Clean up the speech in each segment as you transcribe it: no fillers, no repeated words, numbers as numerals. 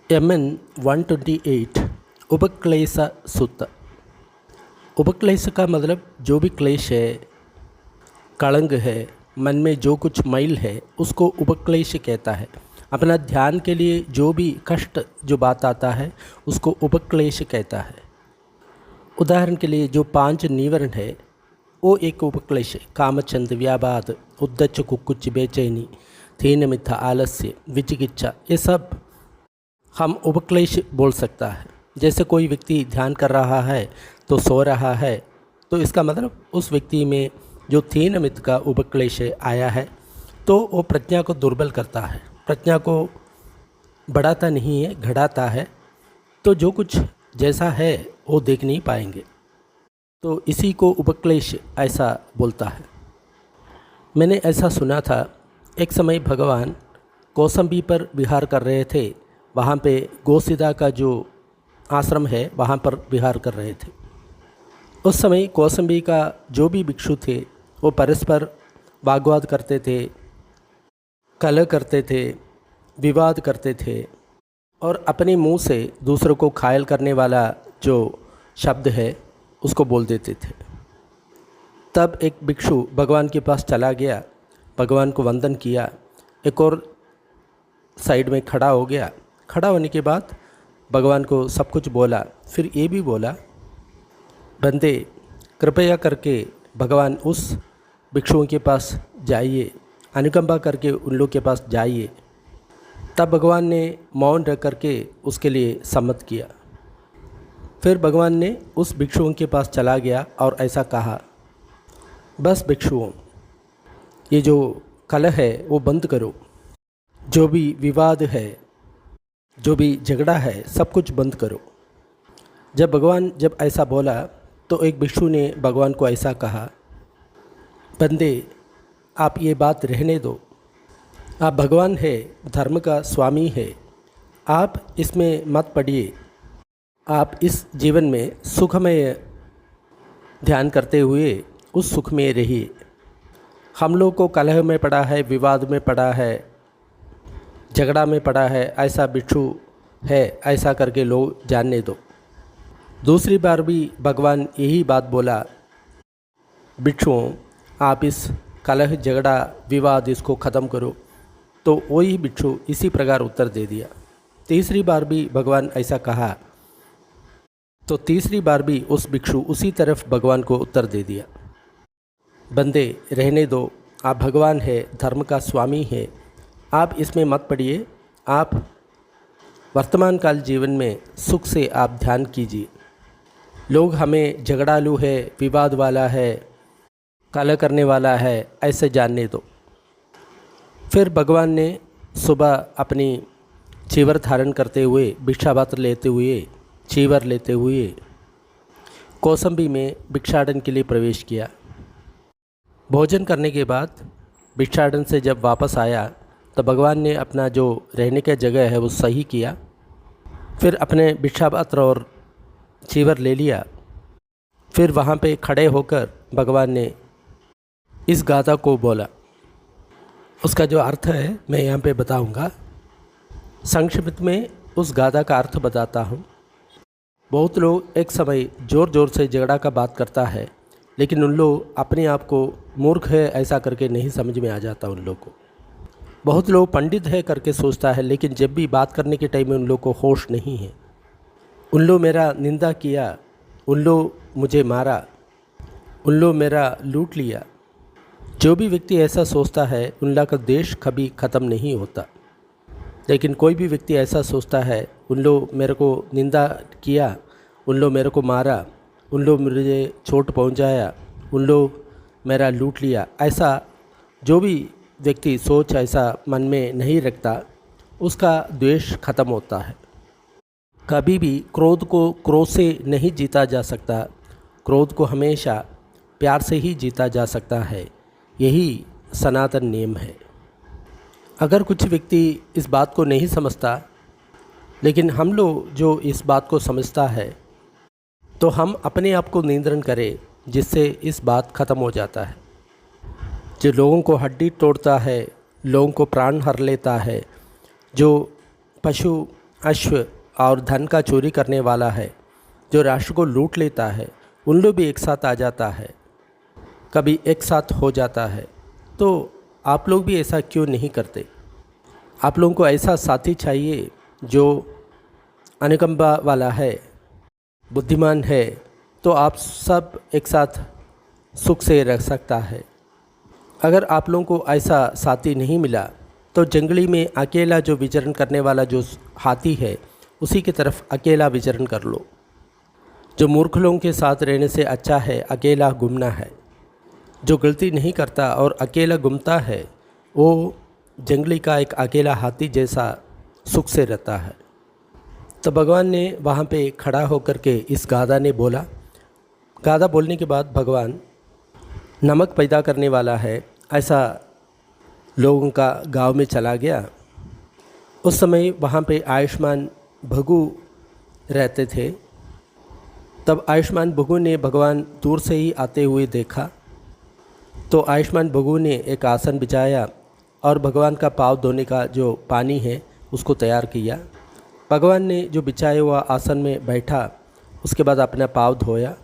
MN 128 उपक्लेश सुत। उपक्लेश का मतलब जो भी क्लेश है, कलंक है, मन में जो कुछ मैल है उसको उपक्लेश कहता है। अपना ध्यान के लिए जो भी कष्ट जो बात आता है उसको उपक्लेश कहता है। उदाहरण के लिए जो 5 निवरण है वो एक उपक्लेश है। कामचंद, व्याबाद, उद्दच्च, कुक्कुच, बेचैनी, थीन मिथ्या, आलस्य, विचिकिच्छा, ये सब हम उपक्लेश बोल सकता है। जैसे कोई व्यक्ति ध्यान कर रहा है तो सो रहा है, तो इसका मतलब उस व्यक्ति में जो थीन मिथ का उपक्लेश आया है तो वो प्रज्ञा को दुर्बल करता है, प्रज्ञा को बढ़ाता नहीं है, घटाता है। तो जो कुछ जैसा है वो देख नहीं पाएंगे, तो इसी को उपक्लेश ऐसा बोलता है। मैंने ऐसा सुना था, एक समय भगवान कौसंबी पर विहार कर रहे थे। वहाँ पे गोसीदा का जो आश्रम है वहाँ पर विहार कर रहे थे। उस समय कौसंबी का जो भी भिक्षु थे वो परस्पर वाग्वाद करते थे, कलह करते थे, विवाद करते थे और अपने मुंह से दूसरों को घायल करने वाला जो शब्द है उसको बोल देते थे। तब एक भिक्षु भगवान के पास चला गया, भगवान को वंदन किया, एक और साइड में खड़ा हो गया। खड़ा होने के बाद भगवान को सब कुछ बोला। फिर ये भी बोला, बंदे कृपया करके भगवान उस भिक्षुओं के पास जाइए, अनुकंपा करके उन लोग के पास जाइए। तब भगवान ने मौन रह करके उसके लिए सम्मत किया। फिर भगवान ने उस भिक्षुओं के पास चला गया और ऐसा कहा, बस भिक्षुओं, ये जो कलह है वो बंद करो, जो भी विवाद है, जो भी झगड़ा है, सब कुछ बंद करो। जब भगवान ऐसा बोला तो एक भिक्षु ने भगवान को ऐसा कहा, बंदे आप ये बात रहने दो, आप भगवान है, धर्म का स्वामी है, आप इसमें मत पड़िए। आप इस जीवन में सुखमय ध्यान करते हुए उस सुख में रहिए। हम लोग को कलह में पड़ा है, विवाद में पड़ा है, झगड़ा में पड़ा है, ऐसा भिक्षु है, ऐसा करके लोग जानने दो। दूसरी बार भी भगवान यही बात बोला, भिक्षुओं आप इस कलह, झगड़ा, विवाद इसको ख़त्म करो। तो वही भिक्षु इसी प्रकार उत्तर दे दिया। तीसरी बार भी भगवान ऐसा कहा तो तीसरी बार भी उस भिक्षु उसी तरफ भगवान को उत्तर दे दिया, बंदे रहने दो, आप भगवान है, धर्म का स्वामी है, आप इसमें मत पड़िए। आप वर्तमान काल जीवन में सुख से आप ध्यान कीजिए। लोग हमें झगड़ालू है, विवाद वाला है, कलह करने वाला है, ऐसे जानने दो। फिर भगवान ने सुबह अपनी चीवर धारण करते हुए, भिक्षापात्र लेते हुए, चीवर लेते हुए कौसंबी में भिक्षाटन के लिए प्रवेश किया। भोजन करने के बाद भिक्षाटन से जब वापस आया तो भगवान ने अपना जो रहने का जगह है वो सही किया। फिर अपने भिक्षापात्र और चीवर ले लिया। फिर वहाँ पे खड़े होकर भगवान ने इस गाथा को बोला। उसका जो अर्थ है मैं यहाँ पे बताऊँगा। संक्षिप्त में उस गाथा का अर्थ बताता हूँ। बहुत लोग एक समय ज़ोर ज़ोर से झगड़ा का बात करता है, लेकिन उन लोग अपने आप को मूर्ख है ऐसा करके नहीं समझ में आ जाता उन लोग को। बहुत लोग पंडित है करके सोचता है, लेकिन जब भी बात करने के टाइम में उन लोग को होश नहीं है। उन लोग मेरा निंदा किया, उन लोग मुझे मारा, उन लोग मेरा लूट लिया। जो भी व्यक्ति ऐसा सोचता है उन लोग का देश कभी ख़त्म नहीं होता। लेकिन कोई भी व्यक्ति ऐसा सोचता है, उन लोग मेरे को निंदा किया, उन लोग मेरे को मारा, उन लोग मुझे चोट पहुंचाया, उन लोग मेरा लूट लिया, ऐसा जो भी व्यक्ति सोच ऐसा मन में नहीं रखता उसका द्वेष खत्म होता है। कभी भी क्रोध को क्रोध से नहीं जीता जा सकता, क्रोध को हमेशा प्यार से ही जीता जा सकता है। यही सनातन नियम है। अगर कुछ व्यक्ति इस बात को नहीं समझता, लेकिन हम लोग जो इस बात को समझता है तो हम अपने आप को नियंत्रण करें, जिससे इस बात ख़त्म हो जाता है। जो लोगों को हड्डी तोड़ता है, लोगों को प्राण हर लेता है, जो पशु अश्व और धन का चोरी करने वाला है, जो राष्ट्र को लूट लेता है, उन लोग भी एक साथ आ जाता है, कभी एक साथ हो जाता है। तो आप लोग भी ऐसा क्यों नहीं करते? आप लोगों को ऐसा साथी चाहिए जो अनुकंपा वाला है, बुद्धिमान है, तो आप सब एक साथ सुख से रह सकता है। अगर आप लोगों को ऐसा साथी नहीं मिला तो जंगली में अकेला जो विचरण करने वाला जो हाथी है, उसी की तरफ अकेला विचरण कर लो। जो मूर्ख लोगों के साथ रहने से अच्छा है अकेला घूमना है। जो गलती नहीं करता और अकेला घूमता है, वो जंगली का एक अकेला हाथी जैसा सुख से रहता है। तो भगवान ने वहाँ पे खड़ा होकर के इस गाधा ने बोला। गाधा बोलने के बाद भगवान नमक पैदा करने वाला है ऐसा लोगों का गांव में चला गया। उस समय वहाँ पे आयुष्मान भृगु रहते थे। तब आयुष्मान भृगु ने भगवान दूर से ही आते हुए देखा, तो आयुष्मान भृगु ने एक आसन बिछाया और भगवान का पाँव धोने का जो पानी है उसको तैयार किया। भगवान ने जो बिछाया हुआ आसन में बैठा, उसके बाद अपना पाँव धोया।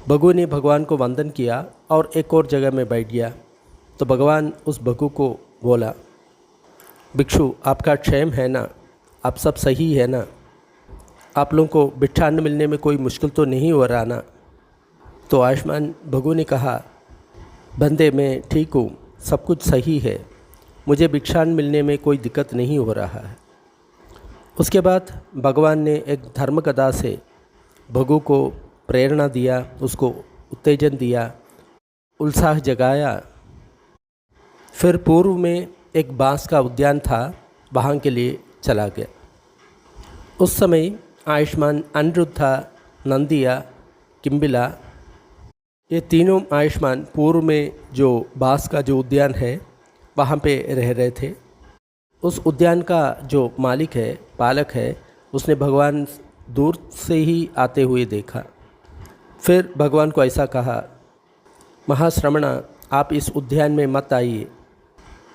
भृगु ने भगवान को वंदन किया और एक और जगह में बैठ गया। तो भगवान उस भृगु को बोला, भिक्षु आपका क्षेम है ना? आप सब सही है ना? आप लोगों को भिक्षान्न मिलने में कोई मुश्किल तो नहीं हो रहा ना? तो आयुष्मान भृगु ने कहा, बंदे मैं ठीक हूँ, सब कुछ सही है, मुझे भिक्षान्न मिलने में कोई दिक्कत नहीं हो रहा है। उसके बाद भगवान ने एक धर्मकथा से भृगु को प्रेरणा दिया, उसको उत्तेजन दिया, उत्साह जगाया। फिर पूर्व में एक बांस का उद्यान था, वहाँ के लिए चला गया। उस समय आयुष्मान अनिरुद्धा, नंदिया, किम्बिला, ये तीनों आयुष्मान पूर्व में जो बांस का जो उद्यान है वहाँ पे रह रहे थे। उस उद्यान का जो मालिक है, पालक है, उसने भगवान दूर से ही आते हुए देखा। फिर भगवान को ऐसा कहा, महाश्रमणा आप इस उद्यान में मत आइए,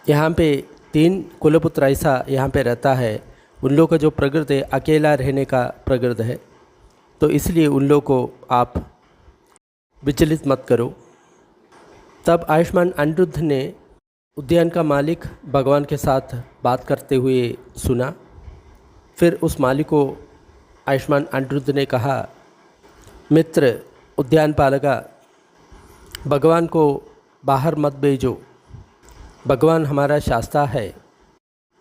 यहाँ पे 3 कुलपुत्र ऐसा यहाँ पे रहता है, उन लोगों का जो प्रकृति है अकेला रहने का प्रकृति है, तो इसलिए उन लोगों को आप विचलित मत करो। तब आयुष्मान अनिरुद्ध ने उद्यान का मालिक भगवान के साथ बात करते हुए सुना। फिर उस मालिक को आयुष्मान अनिरुद्ध ने कहा, मित्र उद्यान पालका, भगवान को बाहर मत भेजो, भगवान हमारा शास्ता है,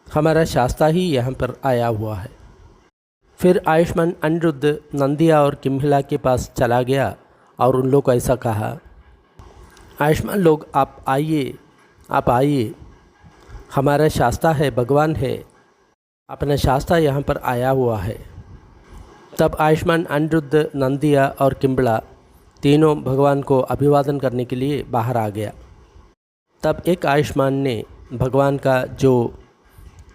हमारा शास्ता ही यहाँ पर आया हुआ है। फिर आयुष्मान अनिरुद्ध नंदिया और किम्बिला के पास चला गया और उन लोग को ऐसा कहा, आयुष्मान लोग आप आइए, आप आइए, हमारा शास्ता है, भगवान है, अपना शास्ता यहाँ पर आया हुआ है। तब आयुष्मान अनिरुद्ध, नंदिया और किम्बिला तीनों भगवान को अभिवादन करने के लिए बाहर आ गया। तब एक आयुष्मान ने भगवान का जो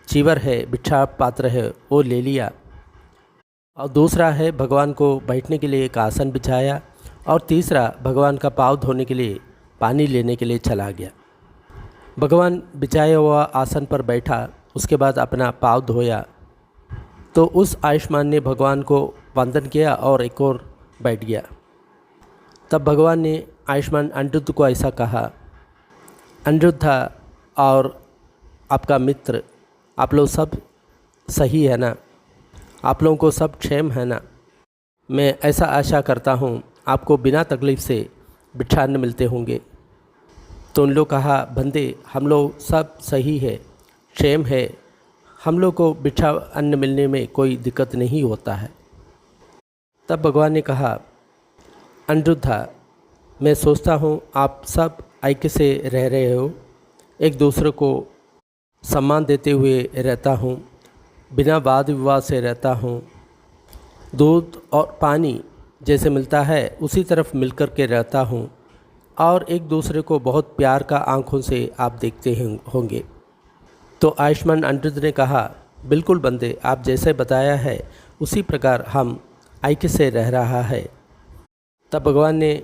चीवर है, भिक्षा पात्र है, वो ले लिया और दूसरा है भगवान को बैठने के लिए एक आसन बिछाया और तीसरा भगवान का पाँव धोने के लिए पानी लेने के लिए चला गया। भगवान बिछाया हुआ आसन पर बैठा, उसके बाद अपना पाँव धोया। तो उस आयुष्मान ने भगवान को वंदन किया और एक और बैठ गया। तब भगवान ने आयुष्मान अनिरुद्ध को ऐसा कहा, अनिरुद्धा और आपका मित्र, आप लोग सब सही है ना? आप लोगों को सब क्षेम है ना? मैं ऐसा आशा करता हूँ आपको बिना तकलीफ़ से भिक्षान्न मिलते होंगे। तो उन लोग कहा, बंदे हम लोग सब सही है, क्षेम है, हम लोग को भिक्षा अन्न मिलने में कोई दिक्कत नहीं होता है। तब भगवान ने कहा, अनिरुद्धा, मैं सोचता हूँ आप सब ऐक्य से रह रहे हो, एक दूसरे को सम्मान देते हुए रहता हूँ, बिना वाद विवाद से रहता हूँ, दूध और पानी जैसे मिलता है उसी तरफ मिलकर के रहता हूँ और एक दूसरे को बहुत प्यार का आंखों से आप देखते होंगे। तो आयुष्मान अनिरुद्ध ने कहा, बिल्कुल बंदे, आप जैसे बताया है उसी प्रकार हम ऐक्य से रह रहा है। तब भगवान ने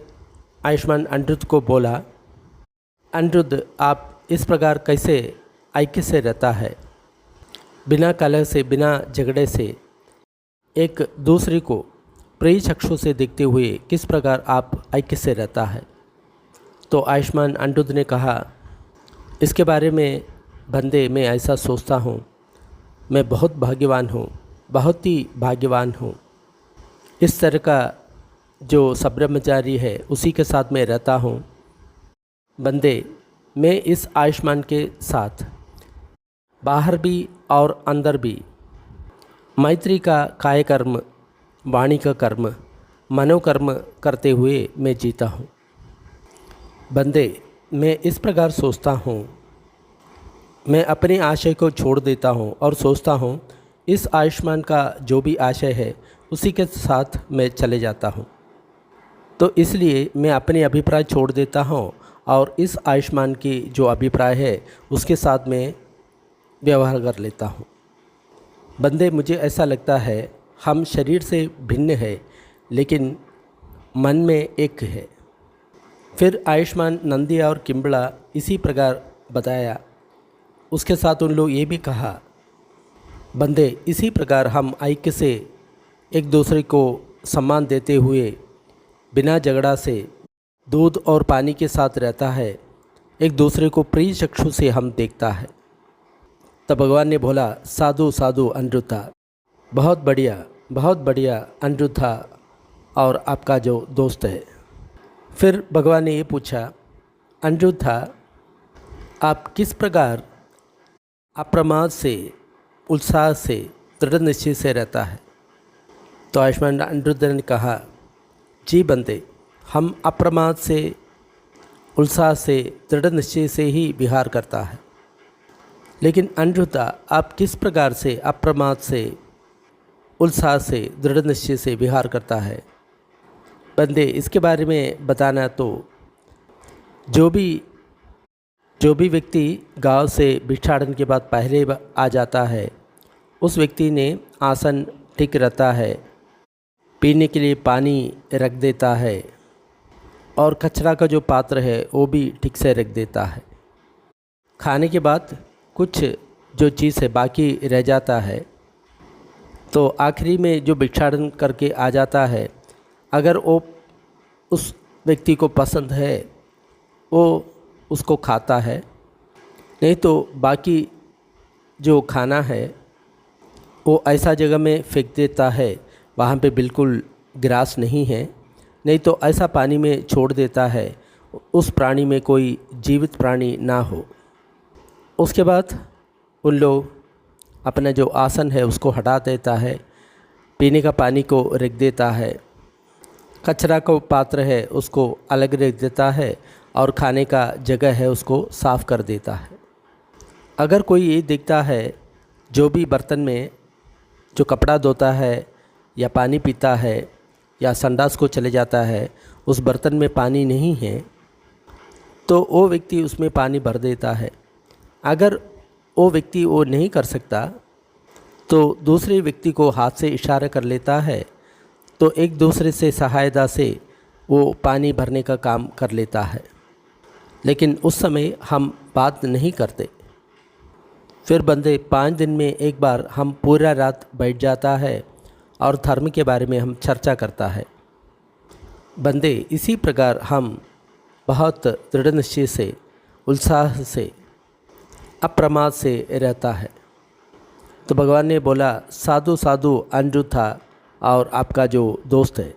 आयुष्मान अनिरुद्ध को बोला, अनिरुद्ध आप इस प्रकार कैसे ऐक्य से रहता है? बिना कलह से, बिना झगड़े से एक दूसरे को प्रिय चक्षु से देखते हुए किस प्रकार आप ऐक्य से रहता है। तो आयुष्मान अनिरुद्ध ने कहा, इसके बारे में बंदे मैं ऐसा सोचता हूँ, मैं बहुत भाग्यवान हूँ, बहुत ही भाग्यवान हूँ। इस तरह का जो सब्रह्मचारी है उसी के साथ मैं रहता हूँ। बंदे, मैं इस आयुष्मान के साथ बाहर भी और अंदर भी मैत्री का काय कर्म, वाणी का कर्म, मनोकर्म करते हुए मैं जीता हूँ। बंदे, मैं इस प्रकार सोचता हूँ, मैं अपने आशय को छोड़ देता हूँ और सोचता हूँ इस आयुष्मान का जो भी आशय है उसी के साथ मैं चले जाता हूँ। तो इसलिए मैं अपने अभिप्राय छोड़ देता हूँ और इस आयुष्मान की जो अभिप्राय है उसके साथ मैं व्यवहार कर लेता हूँ। बंदे, मुझे ऐसा लगता है हम शरीर से भिन्न है लेकिन मन में एक है। फिर आयुष्मान नंदी और किम्बड़ा इसी प्रकार बताया। उसके साथ उन लोग ये भी कहा, बंदे, इसी प्रकार हम ऐक्य से एक दूसरे को सम्मान देते हुए बिना झगड़ा से दूध और पानी के साथ रहता है, एक दूसरे को प्रिय चक्षु से हम देखता है। तब भगवान ने बोला, साधु साधु अनिरुद्धा, बहुत बढ़िया अनिरुद्धा और आपका जो दोस्त है। फिर भगवान ने ये पूछा, अनिरुद्धा, आप किस प्रकार अप्रमाद से, उत्साह से, दृढ़ निश्चय से रहता है। तो आयुष्मान अनिरुद्ध ने कहा, जी बंदे, हम अप्रमाद से, उत्साह से, दृढ़ निश्चय से ही विहार करता है। लेकिन अनिरुद्धा, आप किस प्रकार से अप्रमाद से, उत्साह से, दृढ़ निश्चय से विहार करता है। बंदे, इसके बारे में बताना तो जो भी व्यक्ति गांव से भिक्षाटन के बाद पहले आ जाता है उस व्यक्ति ने आसन ठीक रहता है, पीने के लिए पानी रख देता है और कचरा का जो पात्र है वो भी ठीक से रख देता है। खाने के बाद कुछ जो चीज़ है बाकी रह जाता है तो आखिरी में जो भिक्षाटन करके आ जाता है, अगर वो उस व्यक्ति को पसंद है वो उसको खाता है, नहीं तो बाकी जो खाना है वो ऐसा जगह में फेंक देता है वहाँ पे बिल्कुल ग्रास नहीं है, नहीं तो ऐसा पानी में छोड़ देता है उस प्राणी में कोई जीवित प्राणी ना हो। उसके बाद उन लोग अपना जो आसन है उसको हटा देता है, पीने का पानी को रख देता है, कचरा का पात्र है उसको अलग रख देता है और खाने का जगह है उसको साफ़ कर देता है। अगर कोई ये देखता है जो भी बर्तन में जो कपड़ा धोता है या पानी पीता है या संडास को चले जाता है उस बर्तन में पानी नहीं है तो वो व्यक्ति उसमें पानी भर देता है। अगर वो व्यक्ति वो नहीं कर सकता तो दूसरे व्यक्ति को हाथ से इशारा कर लेता है, तो एक दूसरे से सहायता से वो पानी भरने का काम कर लेता है। लेकिन उस समय हम बात नहीं करते। फिर बंदे 5 दिन में एक बार हम पूरा रात बैठ जाता है और धर्म के बारे में हम चर्चा करता है। बंदे, इसी प्रकार हम बहुत दृढ़ निश्चय से, उत्साह से, अप्रमाद से रहता है। तो भगवान ने बोला, साधु साधु अनिरुद्धा और आपका जो दोस्त है।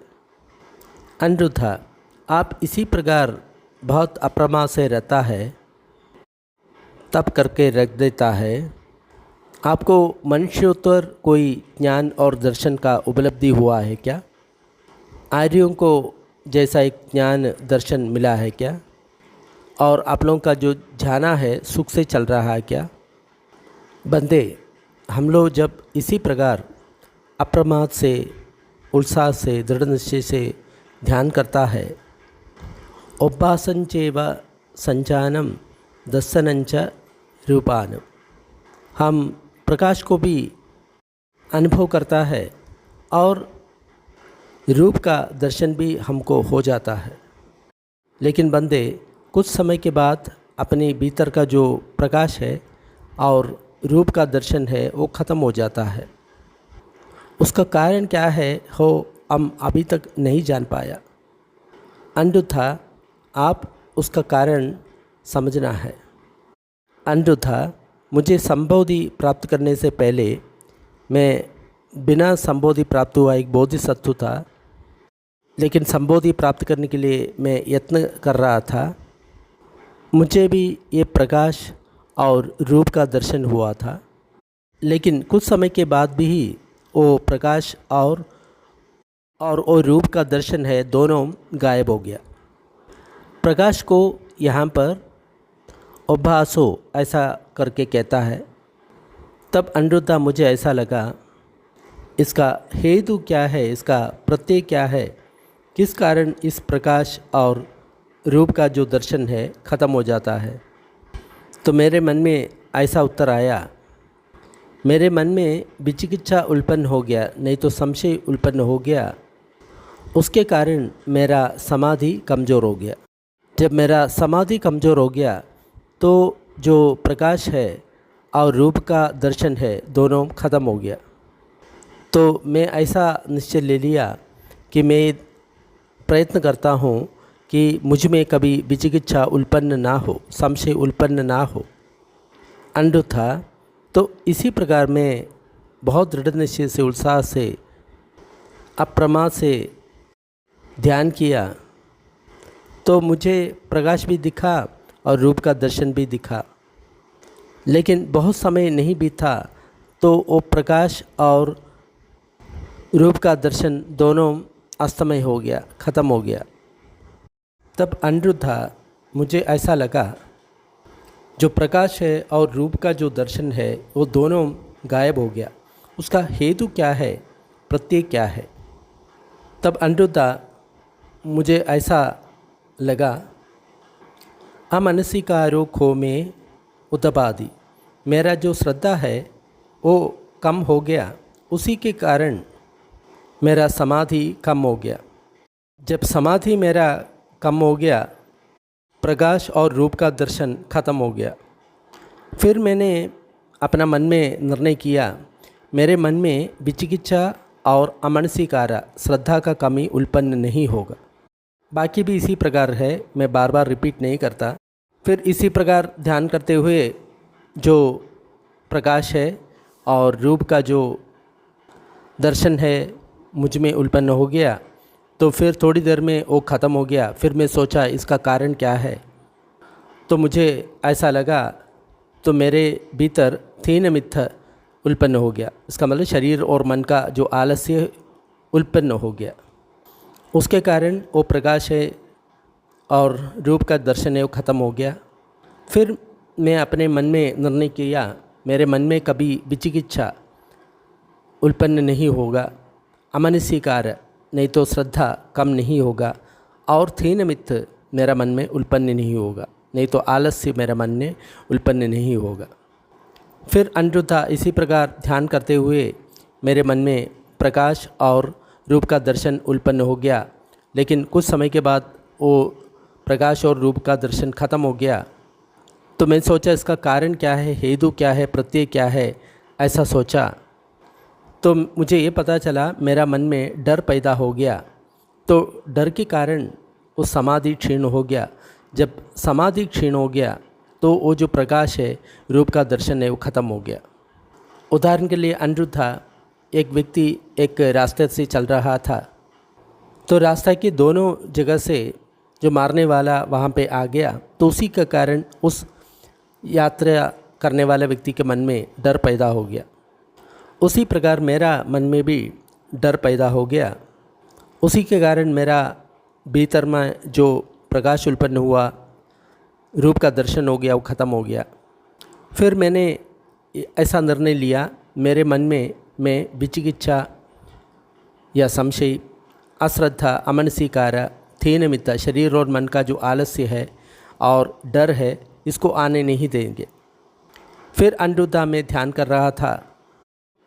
अनिरुद्धा, आप इसी प्रकार बहुत अप्रमाद से रहता है, तप करके रख देता है। आपको मनुष्योत्तर कोई ज्ञान और दर्शन का उपलब्धि हुआ है क्या? आर्यों को जैसा एक ज्ञान दर्शन मिला है क्या? और आप लोगों का जो जाना है सुख से चल रहा है क्या? बंदे, हम लोग जब इसी प्रकार अप्रमाद से, उत्साह से, दृढ़ निश्चय से ध्यान करता है, उपासनचैव संजानम दर्शनंच रूपानम, हम प्रकाश को भी अनुभव करता है और रूप का दर्शन भी हमको हो जाता है। लेकिन बंदे, कुछ समय के बाद अपने भीतर का जो प्रकाश है और रूप का दर्शन है वो ख़त्म हो जाता है। उसका कारण क्या है हो हम अभी तक नहीं जान पाया, अन्यथा आप उसका कारण समझना है। अन्यथा मुझे संबोधि प्राप्त करने से पहले मैं बिना संबोधि प्राप्त हुआ एक बोधिसत्व था, लेकिन संबोधि प्राप्त करने के लिए मैं यत्न कर रहा था। मुझे भी ये प्रकाश और रूप का दर्शन हुआ था, लेकिन कुछ समय के बाद भी वो प्रकाश और वो रूप का दर्शन है दोनों गायब हो गया। प्रकाश को यहाँ पर अभासो ऐसा करके कहता है। तब अनिरुद्धा मुझे ऐसा लगा इसका हेतु क्या है, इसका प्रत्यय क्या है, किस कारण इस प्रकाश और रूप का जो दर्शन है ख़त्म हो जाता है। तो मेरे मन में ऐसा उत्तर आया, मेरे मन में विचिकित्सा उत्पन्न हो गया, नहीं तो संशय उत्पन्न हो गया। उसके कारण मेरा समाधि कमज़ोर हो गया। जब मेरा समाधि कमज़ोर हो गया तो जो प्रकाश है और रूप का दर्शन है दोनों ख़त्म हो गया। तो मैं ऐसा निश्चय ले लिया कि मैं प्रयत्न करता हूँ कि मुझ में कभी विचिकित्सा उत्पन्न ना हो, संशय उत्पन्न ना हो। अन्यथा तो इसी प्रकार मैं बहुत दृढ़ निश्चय से, उत्साह से, अप्रमाद से ध्यान किया तो मुझे प्रकाश भी दिखा और रूप का दर्शन भी दिखा। लेकिन बहुत समय नहीं बीता तो वो प्रकाश और रूप का दर्शन दोनों अस्तमय हो गया, ख़त्म हो गया। तब अनिरुद्धा मुझे ऐसा लगा जो प्रकाश है और रूप का जो दर्शन है वो दोनों गायब हो गया, उसका हेतु क्या है, प्रत्यय क्या है। तब अनिरुद्धा मुझे ऐसा लगा अमानसिकारो खो में उतपादि, मेरा जो श्रद्धा है वो कम हो गया, उसी के कारण मेरा समाधि कम हो गया। जब समाधि मेरा कम हो गया, प्रकाश और रूप का दर्शन ख़त्म हो गया। फिर मैंने अपना मन में निर्णय किया, मेरे मन में विचिकित्सा और अमानसिकारा श्रद्धा का कमी उत्पन्न नहीं होगा। बाकी भी इसी प्रकार है, मैं बार बार रिपीट नहीं करता। फिर इसी प्रकार ध्यान करते हुए जो प्रकाश है और रूप का जो दर्शन है मुझ में उत्पन्न हो गया, तो फिर थोड़ी देर में वो ख़त्म हो गया। फिर मैं सोचा इसका कारण क्या है, तो मुझे ऐसा लगा तो मेरे भीतर थीन मित्थ उत्पन्न हो गया। इसका मतलब शरीर और मन का जो आलस्य उत्पन्न हो गया, उसके कारण वो प्रकाश है और रूप का दर्शन है वो ख़त्म हो गया। फिर मैं अपने मन में निर्णय किया, मेरे मन में कभी विचिकित्सा उत्पन्न नहीं होगा, अमानसिकार नहीं तो श्रद्धा कम नहीं होगा, और थीन मित्थ मेरा मन में उत्पन्न नहीं होगा, नहीं तो आलस्य मेरा मन में उत्पन्न नहीं होगा। फिर अनिरुद्धा इसी प्रकार ध्यान करते हुए मेरे मन में प्रकाश और रूप का दर्शन उत्पन्न हो गया। लेकिन कुछ समय के बाद वो प्रकाश और रूप का दर्शन ख़त्म हो गया। तो मैं सोचा इसका कारण क्या है, हेतु क्या है, प्रत्यय क्या है, ऐसा सोचा। तो मुझे ये पता चला मेरा मन में डर पैदा हो गया, तो डर के कारण वो समाधि क्षीण हो गया। जब समाधि क्षीण हो गया तो वो जो प्रकाश है, रूप का दर्शन है, वो ख़त्म हो गया। उदाहरण के लिए अनिरुद्धा, एक व्यक्ति एक रास्ते से चल रहा था, तो रास्ता की दोनों जगह से जो मारने वाला वहाँ पे आ गया, तो उसी का कारण उस यात्रा करने वाले व्यक्ति के मन में डर पैदा हो गया। उसी प्रकार मेरा मन में भी डर पैदा हो गया। उसी के कारण मेरा भीतर में जो प्रकाश उत्पन्न हुआ, रूप का दर्शन हो गया, वो ख़त्म हो गया। फिर मैंने ऐसा निर्णय लिया, मेरे मन में मैं विचिकित्सा या संशय, अश्रद्धा, अमानसिकार, थीन मित्त, शरीर और मन का जो आलस्य है और डर है, इसको आने नहीं देंगे। फिर अनिरुद्धा में ध्यान कर रहा था,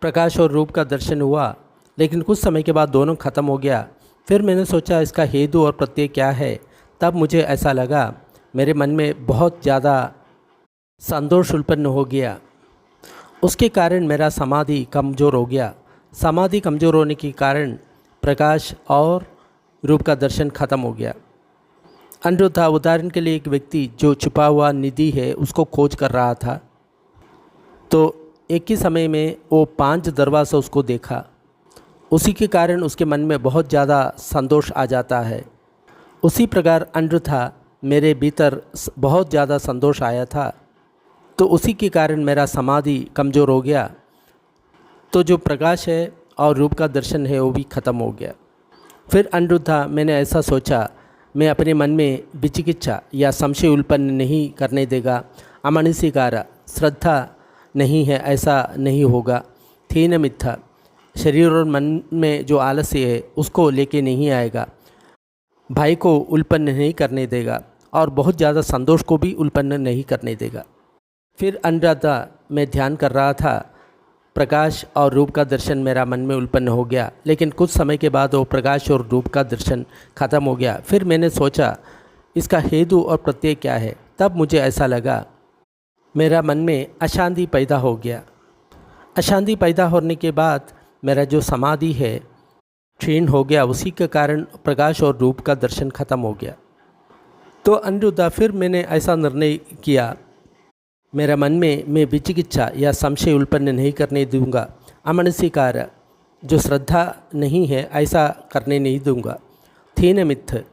प्रकाश और रूप का दर्शन हुआ, लेकिन कुछ समय के बाद दोनों ख़त्म हो गया। फिर मैंने सोचा इसका हेतु और प्रत्यय क्या है। तब मुझे ऐसा लगा मेरे मन में बहुत ज़्यादा संतोष उत्पन्न हो गया। उसके कारण मेरा समाधि कमज़ोर हो गया। समाधि कमज़ोर होने के कारण प्रकाश और रूप का दर्शन खत्म हो गया। अन्यथा उदाहरण के लिए एक व्यक्ति जो छुपा हुआ निधि है उसको खोज कर रहा था, तो एक ही समय में वो 5 दरवाज़ा उसको देखा। उसी के कारण उसके मन में बहुत ज़्यादा संतोष आ जाता है। उसी प्रकार अन्यथा मेरे भीतर बहुत ज़्यादा संतोष आया था, तो उसी के कारण मेरा समाधि कमज़ोर हो गया, तो जो प्रकाश है और रूप का दर्शन है वो भी ख़त्म हो गया। फिर अन्यथा मैंने ऐसा सोचा, मैं अपने मन में विचिकित्सा या संशय उत्पन्न नहीं करने देगा। अमनसिकार, श्रद्धा नहीं है ऐसा नहीं होगा। थीन मिथ्या, शरीर और मन में जो आलस्य है उसको लेके नहीं आएगा। भय को उत्पन्न नहीं करने देगा और बहुत ज़्यादा संतोष को भी उत्पन्न नहीं करने देगा। फिर अन्यथा मैं ध्यान कर रहा था, प्रकाश और रूप का दर्शन मेरा मन में उत्पन्न हो गया, लेकिन कुछ समय के बाद वो प्रकाश और रूप का दर्शन खत्म हो गया। फिर मैंने सोचा इसका हेतु और प्रत्यय क्या है। तब मुझे ऐसा लगा, मेरा मन में अशांति पैदा हो गया। अशांति पैदा होने के बाद मेरा जो समाधि है क्षीण हो गया, उसी के कारण प्रकाश और रूप का दर्शन खत्म हो गया। तो अन्यथा फिर मैंने ऐसा निर्णय किया, मेरा मन में मैं विचिकित्सा या संशय उत्पन्न नहीं करने दूंगा। अमनसिकार, जो श्रद्धा नहीं है ऐसा करने नहीं दूंगा। थीन मिथ्य,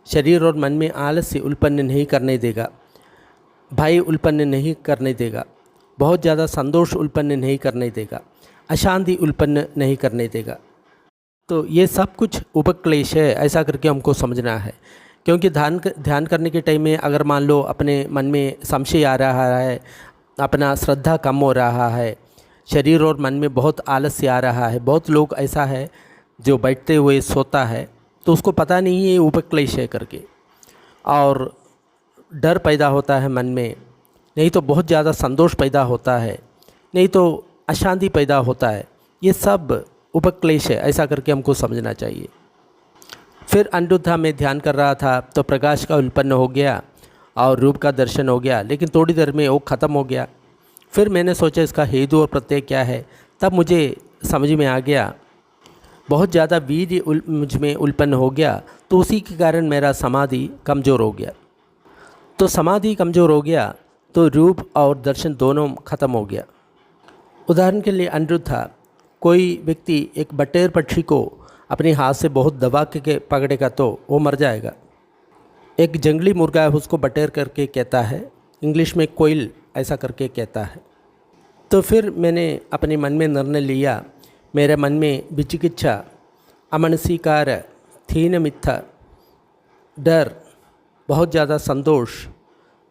शरीर और मन में आलस्य उत्पन्न नहीं करने देगा। भय उत्पन्न नहीं करने देगा। बहुत ज़्यादा संतोष उत्पन्न नहीं करने देगा। अशांति उत्पन्न नहीं करने देगा। तो ये सब कुछ उपक्लेश है, ऐसा करके हमको समझना है। क्योंकि ध्यान करने के टाइम में अगर मान लो अपने मन में संशय आ रहा है, अपना श्रद्धा कम हो रहा है, शरीर और मन में बहुत आलस्य आ रहा है। बहुत लोग ऐसा है जो बैठते हुए सोता है तो उसको पता नहीं है ये उपक्लेश है करके, और डर पैदा होता है मन में, नहीं तो बहुत ज़्यादा संतोष पैदा होता है, नहीं तो अशांति पैदा होता है। ये सब उपक्लेश है, ऐसा करके हमको समझना चाहिए। फिर अन्यथा मैं ध्यान कर रहा था तो प्रकाश का उत्पन्न हो गया और रूप का दर्शन हो गया, लेकिन थोड़ी देर में वो ख़त्म हो गया। फिर मैंने सोचा इसका हेतु और प्रत्यय क्या है। तब मुझे समझ में आ गया, बहुत ज़्यादा वीर्य मुझ में उत्पन्न हो गया, तो उसी के कारण मेरा समाधि कमज़ोर हो गया। तो समाधि कमज़ोर हो गया तो रूप और दर्शन दोनों खत्म हो गया। उदाहरण के लिए अन्यथा कोई व्यक्ति एक बटेर पक्षी को अपने हाथ से बहुत दबा के पकड़ेगा तो वो मर जाएगा। एक जंगली मुर्गा है उसको बटेर करके कहता है, इंग्लिश में कोयल ऐसा करके कहता है। तो फिर मैंने अपने मन में निर्णय लिया, मेरे मन में विचिकित्सा, अमनसिकार, थीन मिथ्या, डर, बहुत ज़्यादा संतोष,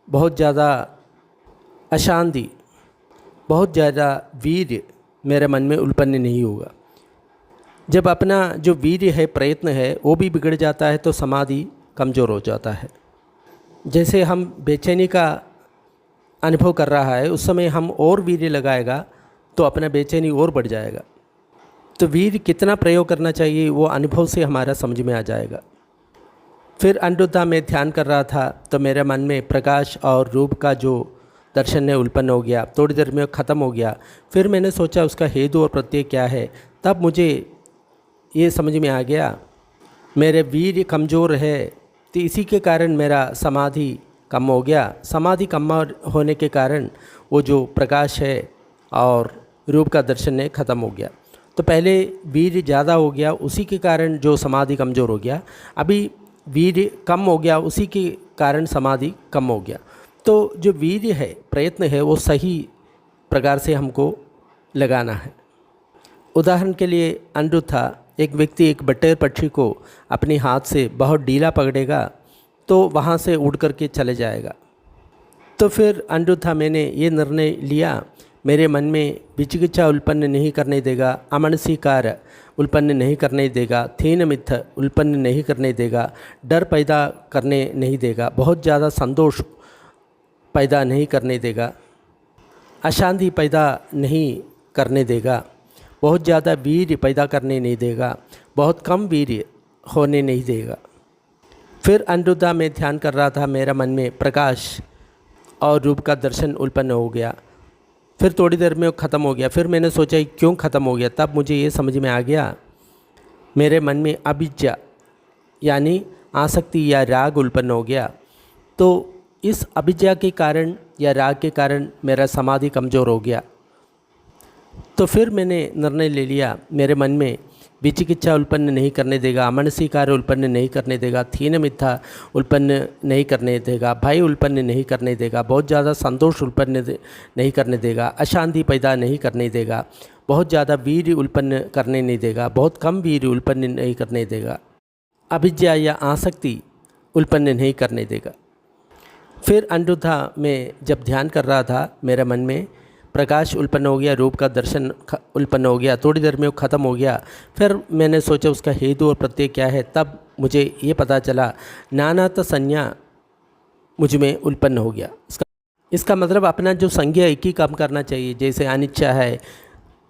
बहुत ज़्यादा अशांति, बहुत ज़्यादा वीर्य मेरे मन में उत्पन्न नहीं होगा। जब अपना जो वीर्य है, प्रयत्न है, वो भी बिगड़ जाता है तो समाधि कमज़ोर हो जाता है। जैसे हम बेचैनी का अनुभव कर रहा है, उस समय हम और वीर्य लगाएगा तो अपना बेचैनी और बढ़ जाएगा। तो वीर्य कितना प्रयोग करना चाहिए वो अनुभव से हमारा समझ में आ जाएगा। फिर अन्यथा मैं ध्यान कर रहा था तो मेरे मन में प्रकाश और रूप का जो दर्शन है उत्पन्न हो गया, थोड़ी देर में ख़त्म हो गया। फिर मैंने सोचा उसका हेतु और प्रत्यय क्या है। तब मुझे ये समझ में आ गया, मेरे वीर्य कमज़ोर है तो इसी के कारण मेरा समाधि कम हो गया। समाधि कम होने के कारण वो जो प्रकाश है और रूप का दर्शन है ख़त्म हो गया। तो पहले वीर्य ज़्यादा हो गया, उसी के कारण जो समाधि कमज़ोर हो गया। अभी वीर्य कम हो गया, उसी के कारण समाधि कम हो गया। तो जो वीर्य है, प्रयत्न है, वो सही प्रकार से हमको लगाना है। उदाहरण के लिए अन्यथा एक व्यक्ति एक बटेर पक्षी को अपने हाथ से बहुत ढीला पकड़ेगा तो वहाँ से उड़ करके चले जाएगा। तो फिर अन्यथा मैंने ये निर्णय लिया, मेरे मन में विचिकित्सा उत्पन्न नहीं करने देगा, अमनसिकार उत्पन्न नहीं करने देगा, थीन मिथ्या उत्पन्न नहीं करने देगा, डर पैदा करने नहीं देगा, बहुत ज़्यादा संतोष पैदा नहीं करने देगा, अशांति पैदा नहीं करने देगा, बहुत ज़्यादा वीर्य पैदा करने नहीं देगा, बहुत कम वीर्य होने नहीं देगा। फिर अन्यथा मैं ध्यान कर रहा था, मेरा मन में प्रकाश और रूप का दर्शन उत्पन्न हो गया। फिर थोड़ी देर में वो ख़त्म हो गया। फिर मैंने सोचा क्यों ख़त्म हो गया, तब मुझे ये समझ में आ गया मेरे मन में अभिज्ञा यानी आसक्ति या राग उत्पन्न हो गया। तो इस अभिज्ञा के कारण या राग के कारण मेरा समाधि कमज़ोर हो गया। तो फिर मैंने निर्णय ले लिया मेरे मन में विचिकित्सा उत्पन्न नहीं करने देगा, अमनसी कार्य उत्पन्न नहीं करने देगा, थीन मिथ्या उत्पन्न नहीं करने देगा, भय उत्पन्न नहीं करने देगा, बहुत ज़्यादा संतोष उत्पन्न नहीं करने देगा, अशांति पैदा नहीं करने देगा, बहुत ज़्यादा वीर्य उत्पन्न करने नहीं देगा, बहुत कम वीर्य उत्पन्न नहीं करने देगा, अभिज्ञा या आसक्ति उत्पन्न नहीं करने देगा। फिर अनिरुद्धा में जब ध्यान कर रहा था मेरे मन में प्रकाश उत्पन्न हो गया, रूप का दर्शन उत्पन्न हो गया, थोड़ी देर में वो ख़त्म हो गया। फिर मैंने सोचा उसका हेतु और प्रत्यय क्या है, तब मुझे ये पता चला नानात्व संज्ञा मुझ में उत्पन्न हो गया। इसका मतलब अपना जो संज्ञा एक ही काम करना चाहिए, जैसे अनिच्छा है,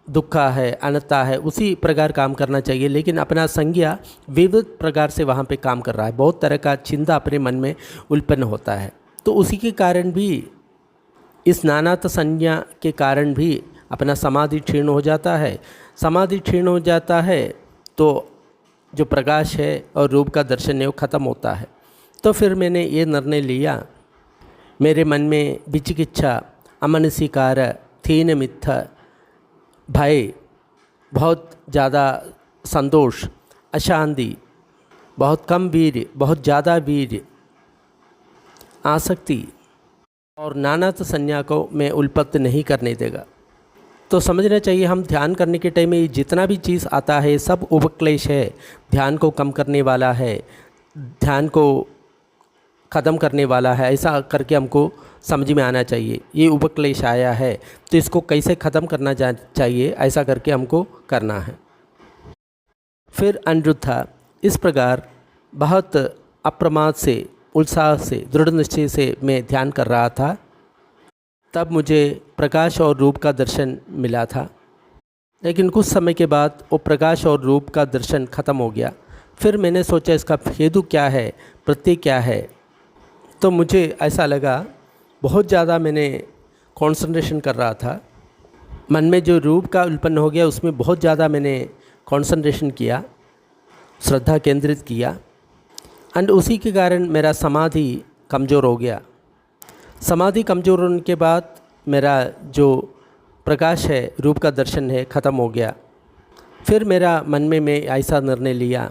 दुखा है, अनता है, उसी प्रकार काम करना चाहिए, लेकिन अपना संज्ञा विविध प्रकार से वहाँ पे काम कर रहा है, बहुत तरह का चिंता अपने मन में उत्पन्न होता है। तो उसी के कारण भी इस नानात्व संज्ञा के कारण भी अपना समाधि क्षीण हो जाता है। समाधि क्षीण हो जाता है तो जो प्रकाश है और रूप का दर्शन है वो ख़त्म होता है। तो फिर मैंने ये निर्णय लिया मेरे मन में विचिकित्सा, अमनसी कार्य, थीन मिथ्या, भय, बहुत ज़्यादा संतोष, अशांति, बहुत कम वीर्य, बहुत ज़्यादा वीर्य, आसक्ति और नानात्व संज्ञा को मैं उत्पत्ति नहीं करने देगा। तो समझना चाहिए हम ध्यान करने के टाइम में जितना भी चीज़ आता है सब उपक्लेश है, ध्यान को कम करने वाला है, ध्यान को ख़त्म करने वाला है, ऐसा करके हमको समझ में आना चाहिए। ये उपक्लेश आया है तो इसको कैसे ख़त्म करना चाहिए, ऐसा करके हमको करना है। फिर अनिरुद्धा इस प्रकार बहुत अप्रमाद से, उत्साह से, दृढ़ निश्चय से मैं ध्यान कर रहा था। तब मुझे प्रकाश और रूप का दर्शन मिला था, लेकिन कुछ समय के बाद वो प्रकाश और रूप का दर्शन ख़त्म हो गया। फिर मैंने सोचा इसका हेतु क्या है, प्रत्यय क्या है। तो मुझे ऐसा लगा बहुत ज़्यादा मैंने कंसंट्रेशन कर रहा था, मन में जो रूप का उत्पन्न हो गया उसमें बहुत ज़्यादा मैंने कंसंट्रेशन किया, श्रद्धा केंद्रित किया, एंड उसी के कारण मेरा समाधि कमज़ोर हो गया। समाधि कमज़ोर होने के बाद मेरा जो प्रकाश है, रूप का दर्शन है, ख़त्म हो गया। फिर मेरा मन में मैं ऐसा निर्णय लिया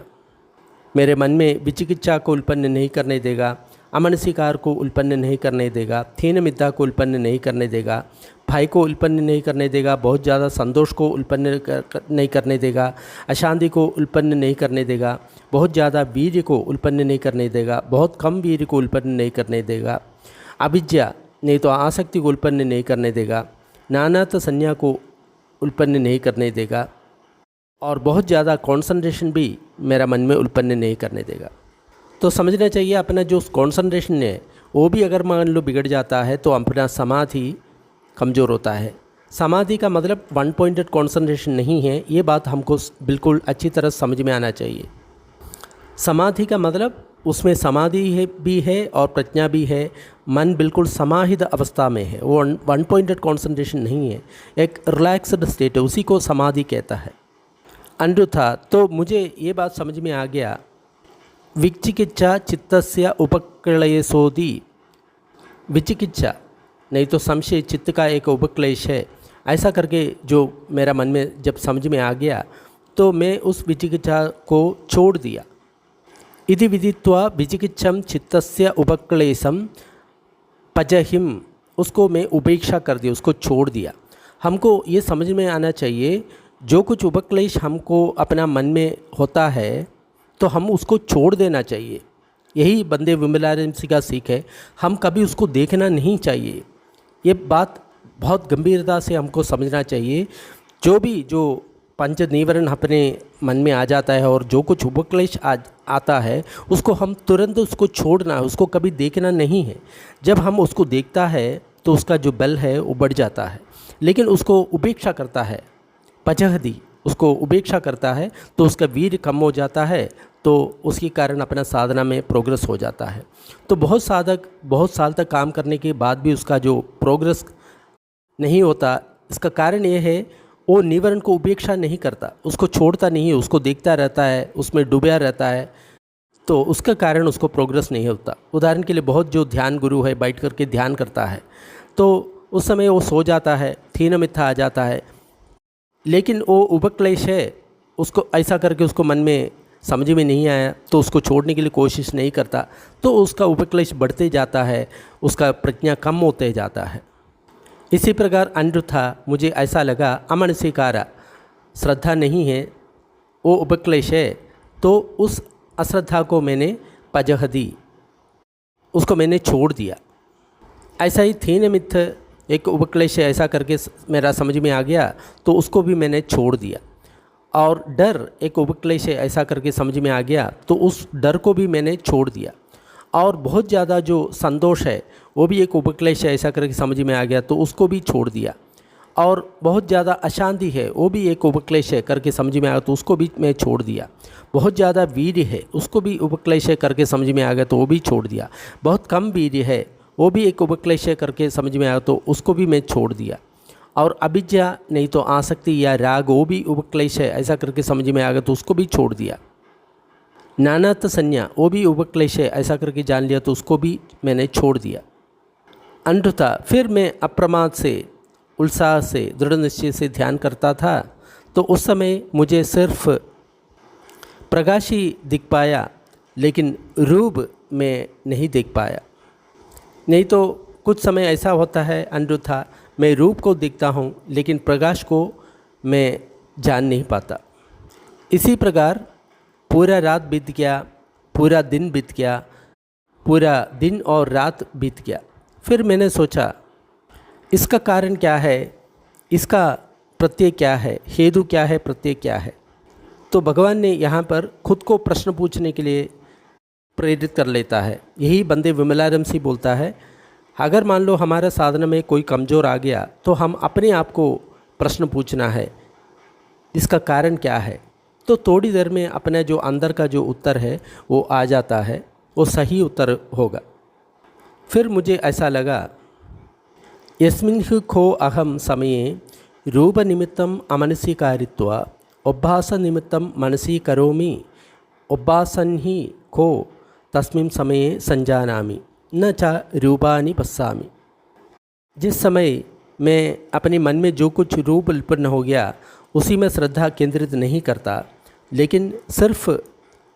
मेरे मन में विचिकित्सा को उत्पन्न नहीं करने देगा, अमनसिकार को उत्पन्न नहीं करने देगा, थीन मिथ्या को उत्पन्न नहीं करने देगा, भय को उत्पन्न नहीं करने देगा, बहुत ज़्यादा संतोष को उत्पन्न नहीं करने देगा, अशांति को उत्पन्न नहीं करने देगा, बहुत ज़्यादा वीर्य को उत्पन्न नहीं करने देगा, बहुत कम वीर्य को उत्पन्न नहीं करने देगा, अभिज्ञा नहीं तो आसक्ति को उत्पन्न नहीं करने देगा, नानात्व संज्ञा को उत्पन्न नहीं करने देगा, और बहुत ज़्यादा कंसंट्रेशन भी मेरा मन में उत्पन्न नहीं करने देगा। तो समझना चाहिए अपना जो कंसंट्रेशन है वो भी अगर मान लो बिगड़ जाता है तो अपना समाधि कमज़ोर होता है। समाधि का मतलब वन पॉइंटेड कंसंट्रेशन नहीं है, ये बात हमको बिल्कुल अच्छी तरह समझ में आना चाहिए। समाधि का मतलब उसमें समाधि है भी है और प्रज्ञा भी है, मन बिल्कुल समाहित अवस्था में है, वो वन पॉइंटेड कंसंट्रेशन नहीं है, एक रिलैक्स्ड स्टेट है, उसी को समाधि कहता है। अनिरुद्धा तो मुझे ये बात समझ में आ गया विचिकित्सा चित्तस्य उपक्लेशोदि, विचिकित्सा नहीं तो संशय चित्त का एक उपक्लेश है, ऐसा करके जो मेरा मन में जब समझ में आ गया तो मैं उस विचिकित्सा को छोड़ दिया। इति विदित्वा विचिकित्सम चित्तस्य उपक्लेशम पजहिम, उसको मैं उपेक्षा कर दिया, उसको छोड़ दिया। हमको ये समझ में आना चाहिए जो कुछ उपक्लेश हमको अपना मन में होता है तो हम उसको छोड़ देना चाहिए। यही बंदे विमलानंद का सीख है, हम कभी उसको देखना नहीं चाहिए। ये बात बहुत गंभीरता से हमको समझना चाहिए। जो पंच निवरण अपने मन में आ जाता है और जो कुछ उपक्लेश आता है उसको हम तुरंत उसको छोड़ना है, उसको कभी देखना नहीं है। जब हम उसको देखता है तो उसका जो बल है वो बढ़ जाता है, लेकिन उसको उपेक्षा करता है, पजहदी उसको उपेक्षा करता है तो उसका वीर्य कम हो जाता है, तो उसके कारण अपना साधना में प्रोग्रेस हो जाता है। तो बहुत साधक बहुत साल तक काम करने के बाद भी उसका जो प्रोग्रेस नहीं होता, इसका कारण ये है वो निवरण को उपेक्षा नहीं करता, उसको छोड़ता नहीं है, उसको देखता रहता है, उसमें डूबा रहता है, तो उसका कारण उसको प्रोग्रेस नहीं होता। उदाहरण के लिए बहुत जो ध्यान गुरु है बैठ करके ध्यान करता है तो उस समय वो सो जाता है, थीन मिथ्या आ जाता है, लेकिन वो उपक्लेश है, उसको ऐसा करके उसको मन में समझ में नहीं आया तो उसको छोड़ने के लिए कोशिश नहीं करता, तो उसका उपक्लेश बढ़ते जाता है, उसका प्रज्ञा कम होते जाता है। इसी प्रकार अन्यथा मुझे ऐसा लगा अमनसिकारा, श्रद्धा नहीं है, वो उपक्लेश है, तो उस अश्रद्धा को मैंने पजह दी, उसको मैंने छोड़ दिया। ऐसा ही थीन मिथ एक उपक्लेश है, ऐसा करके मेरा समझ में आ गया तो उसको भी मैंने छोड़ दिया। और डर एक उपक्लेश है, ऐसा करके समझ में आ गया तो उस डर को भी मैंने छोड़ दिया। और बहुत ज़्यादा जो संतोष है वो भी एक उपक्लेश है, ऐसा करके समझ में आ गया तो उसको भी छोड़ दिया। और बहुत ज़्यादा अशांति है वो भी एक उपक्लेश है करके समझ में आ गया तो उसको भी मैं छोड़ दिया। बहुत ज़्यादा वीर्य है उसको भी उपक्लेश है करके समझ में आ गया तो वो भी छोड़ दिया। बहुत कम वीर्य है वो भी एक उपक्लेश है करके समझ में आया तो उसको भी मैं छोड़ दिया। और अविद्या नहीं तो आसक्ति या राग वो भी उपक्लेश है, ऐसा करके समझ में आ गया तो उसको भी छोड़ दिया। नानात्व संज्ञा वो भी उपक्लेश है, ऐसा करके जान लिया तो उसको भी मैंने छोड़ दिया। अंधता फिर मैं अप्रमाद से, उत्साह से, दृढ़ निश्चय से ध्यान करता था तो उस समय मुझे सिर्फ प्रकाश ही दिख पाया, लेकिन रूप में नहीं देख पाया। नहीं तो कुछ समय ऐसा होता है अन्यथा मैं रूप को देखता हूँ लेकिन प्रकाश को मैं जान नहीं पाता। इसी प्रकार पूरा रात बीत गया, पूरा दिन बीत गया, पूरा दिन और रात बीत गया। फिर मैंने सोचा इसका कारण क्या है, इसका प्रत्यय क्या है, हेतु क्या है, प्रत्यय क्या है। तो भगवान ने यहाँ पर खुद को प्रश्न पूछने के लिए प्रेरित कर लेता है। यही बंदे विमलारम से बोलता है, अगर मान लो हमारा साधना में कोई कमज़ोर आ गया तो हम अपने आप को प्रश्न पूछना है इसका कारण क्या है। तो थोड़ी देर में अपने जो अंदर का जो उत्तर है वो आ जाता है, वो सही उत्तर होगा। फिर मुझे ऐसा लगा यस्मिन् हि खो अहम समये रूप निमित्तम अमनसी कारित्वा उभास निमित्तम मनसी करोमि उभासन ही खो तस्मिन् समये संजानामि न च रूपानि पश्यामि। जिस समय मैं अपने मन में जो कुछ रूप उत्पन्न हो गया उसी में श्रद्धा केंद्रित नहीं करता, लेकिन सिर्फ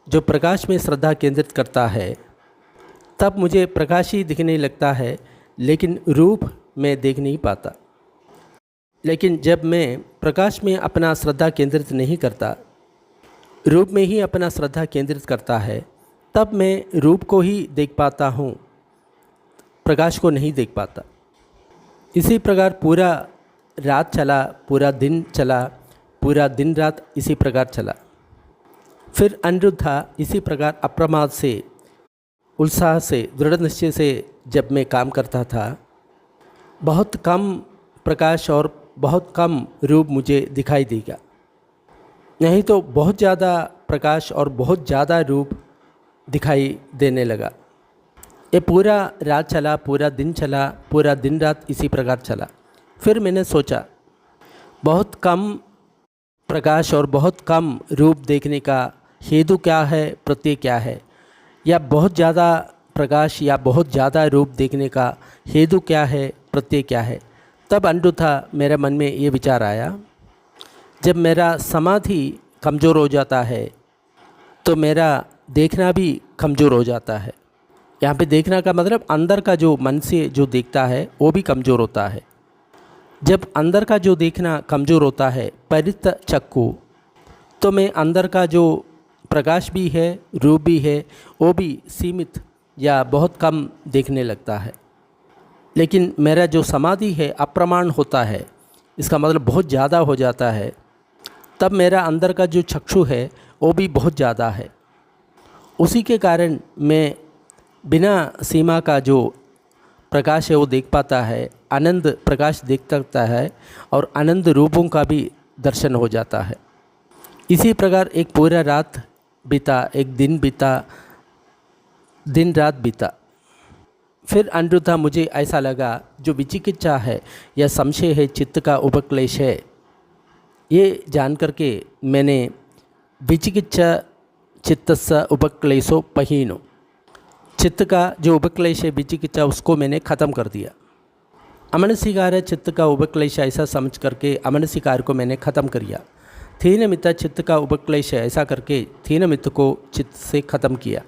जो प्रकाश में श्रद्धा केंद्रित करता है, तब मुझे प्रकाश ही दिखने लगता है लेकिन रूप मैं देख नहीं पाता। लेकिन जब मैं प्रकाश में अपना श्रद्धा केंद्रित नहीं करता, रूप में ही अपना श्रद्धा केंद्रित करता है, तब मैं रूप को ही देख पाता हूँ, प्रकाश को नहीं देख पाता। इसी प्रकार पूरा रात चला, पूरा दिन चला, पूरा दिन रात इसी प्रकार चला। फिर अनिरुद्धा इसी प्रकार अप्रमाद से, उत्साह से, दृढ़ निश्चय से जब मैं काम करता था, बहुत कम प्रकाश और बहुत कम रूप मुझे दिखाई देगा, नहीं तो बहुत ज़्यादा प्रकाश और बहुत ज़्यादा रूप दिखाई देने लगा। ये पूरा रात चला, पूरा दिन चला, पूरा दिन रात इसी प्रकार चला। फिर मैंने सोचा बहुत कम प्रकाश और बहुत कम रूप देखने का हेतु क्या है, प्रत्यय क्या है, या बहुत ज़्यादा प्रकाश या बहुत ज़्यादा रूप देखने का हेतु क्या है, प्रत्यय क्या है। तब अन्यथा मेरे मन में ये विचार आया, जब मेरा समाधि कमज़ोर हो जाता है तो मेरा देखना भी कमज़ोर हो जाता है। यहाँ पे देखना का मतलब अंदर का जो मन से जो देखता है वो भी कमज़ोर होता है। जब अंदर का जो देखना कमज़ोर होता है, परित चक्षु, तो मैं अंदर का जो प्रकाश भी है, रूप भी है, वो भी सीमित या बहुत कम देखने लगता है। लेकिन मेरा जो समाधि है अप्रमाण होता है, इसका मतलब बहुत ज़्यादा हो जाता है, तब मेरा अंदर का जो चक्षु है वो भी बहुत ज़्यादा है। उसी के कारण मैं बिना सीमा का जो प्रकाश है वो देख पाता है, आनंद प्रकाश देख सकता है और आनंद रूपों का भी दर्शन हो जाता है। इसी प्रकार एक पूरा रात बीता, एक दिन बीता, दिन रात बीता। फिर अनिरुद्धा मुझे ऐसा लगा जो विचिकित्सा है या संशय है चित्त का उपक्लेश है, ये जान करके मैंने विचिकित्सा चित्तस्य उपक्लेशो पहीनो, चित्त का जो उपक्लेश है विचिकित्सा उसको मैंने ख़त्म कर दिया। अमनसिकार चित्त का उपक्लेश ऐसा समझ करके अमनसिकार को मैंने ख़त्म किया। थीन मित्त चित्त का उपक्लेश है ऐसा करके थीन मित्त को चित्त से ख़त्म किया।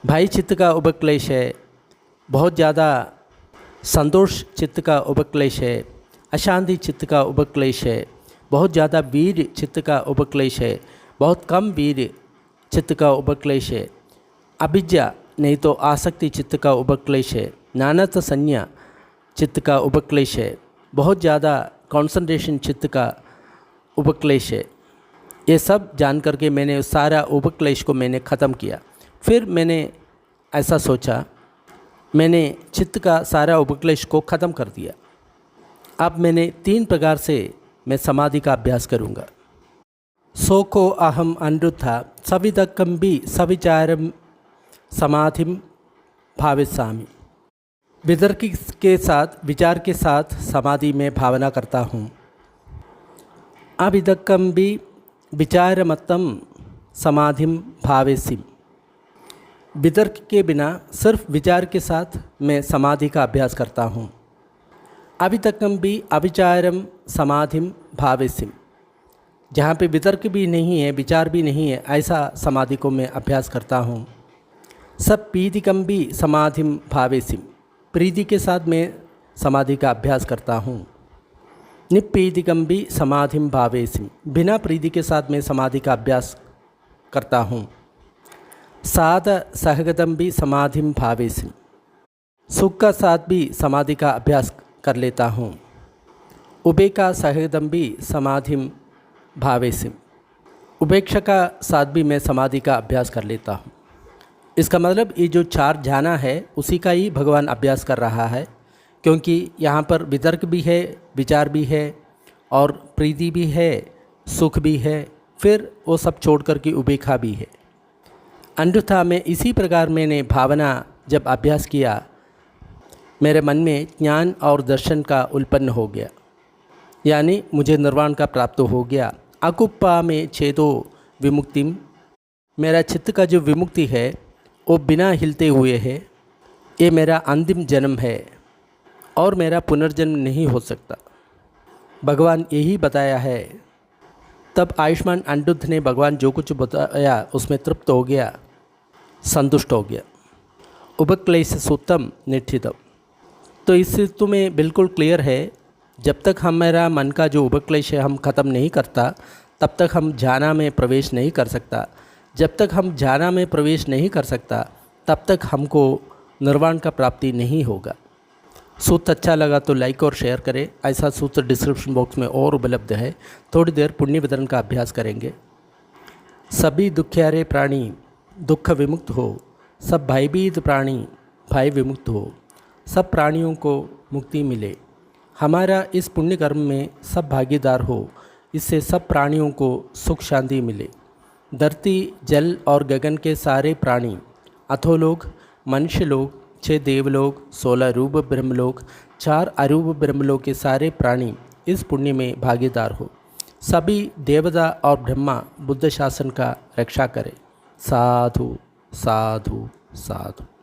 भाई चित्त का उपक्लेश है, बहुत ज़्यादा संतोष चित्त का उपक्लेश है, अशांति चित्त का उपक्लेश है, बहुत ज़्यादा वीर चित्त का उपक्लेश है, बहुत कम वीर चित्त का उपक्लेश है, अभिज्ञा नहीं तो आसक्ति चित्त का उपक्लेश है, नानत संज्ञा चित्त का उपक्लेश है, बहुत ज़्यादा कंसंट्रेशन चित्त का उपक्लेश है। ये सब जान करके मैंने उस सारा उपक्लेश को मैंने ख़त्म किया। फिर मैंने ऐसा सोचा, मैंने चित्त का सारा उपक्लेश को ख़त्म कर दिया। अब मैंने 3 प्रकार से मैं समाधि का अभ्यास करूँगा। सोको अहम अनिरुद्धा सवितक्कं भी सविचारम समाधिम भाविस्सामि। वितर्क के साथ विचार के साथ समाधि में भावना करता हूँ। अवितक्कं भी विचारमत्तं समाधिम भावेसिम। वितर्क के बिना सिर्फ विचार के साथ मैं समाधि का अभ्यास करता हूँ। अवितक्कं भी अविचारम समाधिम भावेसिम, जहाँ पे वितर्क भी नहीं है विचार भी नहीं है ऐसा समाधि को मैं अभ्यास करता हूँ। सब प्रीतिकं भी समाधिम भावेसिम, प्रीति के साथ मैं समाधि का अभ्यास करता हूँ। निप्रीतिकं भी समाधिम भावेसिम, बिना प्रीति के साथ मैं समाधि का अभ्यास करता हूँ। साध सहगतम भी समाधिम भावेसिम, सुख का साथ भी समाधि का अभ्यास कर लेता हूँ। उपेक्षा सहगतम भी समाधिम भावेसिम, उपेक्षा का साथ भी मैं समाधि का अभ्यास कर लेता हूँ। इसका मतलब ये जो 4 जाना है उसी का ही भगवान अभ्यास कर रहा है, क्योंकि यहाँ पर वितर्क भी है, विचार भी है और प्रीति भी है, सुख भी है, फिर वो सब छोड़ कर के उपेक्षा भी है। अनिरुद्धा में इसी प्रकार मैंने भावना जब अभ्यास किया, मेरे मन में ज्ञान और दर्शन का उत्पन्न हो गया, यानी मुझे निर्वाण का प्राप्त हो गया। अकुप्पा में छेदो विमुक्तिम, मेरा चित्त का जो विमुक्ति है वो बिना हिलते हुए है। ये मेरा अंतिम जन्म है और मेरा पुनर्जन्म नहीं हो सकता, भगवान यही बताया है। तब आयुष्मान अनिरुद्ध ने भगवान जो कुछ बताया उसमें तृप्त हो गया, संतुष्ट हो गया। उपक्लेश सूत्रम निश्चितम, तो इस ऋतु में बिल्कुल क्लियर है, जब तक हमारा मन का जो उपक्लेश है हम ख़त्म नहीं करता तब तक हम ध्यान में प्रवेश नहीं कर सकता। जब तक हम ध्यान में प्रवेश नहीं कर सकता तब तक हमको निर्वाण का प्राप्ति नहीं होगा। सूत्र अच्छा लगा तो लाइक और शेयर करें। ऐसा सूत्र डिस्क्रिप्शन बॉक्स में और उपलब्ध है। थोड़ी देर पुण्य वितरण का अभ्यास करेंगे। सभी दुखियारे प्राणी दुख विमुक्त हो, सब भयभीत प्राणी भय विमुक्त हो, सब प्राणियों को मुक्ति मिले। हमारा इस पुण्य कर्म में सब भागीदार हो, इससे सब प्राणियों को सुख शांति मिले। धरती जल और गगन के सारे प्राणी, अधोलोक, मनुष्य लोक, 6 देवलोक, 16 रूप ब्रह्मलोक, 4 अरूप ब्रह्मलोक के सारे प्राणी इस पुण्य में भागीदार हो। सभी देवता और ब्रह्मा बुद्ध शासन का रक्षा करें। साधु साधु साधु।